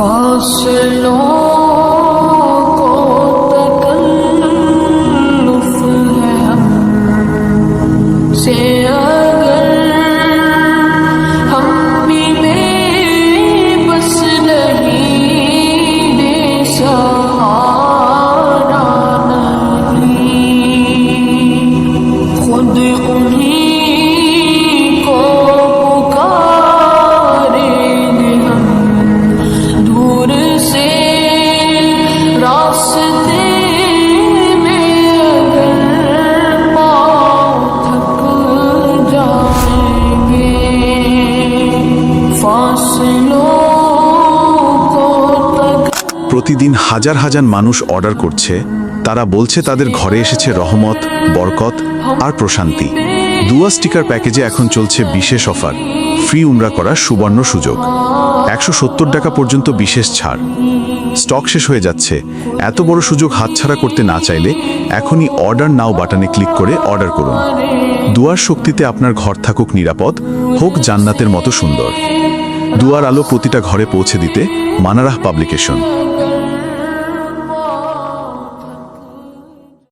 फासलों को तकल्लुफ़ है हमसे अगर हम भी बेबस नहीं बेसहारा नहीं खुद उन्हीं को पुकारेंगे हम दूर से रास्ते में अगर पाँव थक जाएंगे फासलों को तक। প্রতিদিন হাজার হাজার মানুষ অর্ডার করছে। তারা বলছে তাদের ঘরে এসেছে রহমত, বরকত আর প্রশান্তি। দুয়া স্টিকার প্যাকেজে এখন চলছে বিশেষ অফার, ফ্রি উমরা করার সুবর্ণ সুযোগ, 170 টাকা পর্যন্ত বিশেষ ছাড়। স্টক শেষ হয়ে যাচ্ছে। এত বড় সুযোগ হাতছাড়া করতে না চাইলে এখনই অর্ডার নাও বাটনে ক্লিক করে অর্ডার করুন। দুয়ার শক্তিতে আপনার ঘর থাকুক নিরাপদ, হোক জান্নাতের মতো সুন্দর। দুয়ার আলো প্রতিটা ঘরে পৌঁছে দিতে মানারাহ পাবলিকেশন।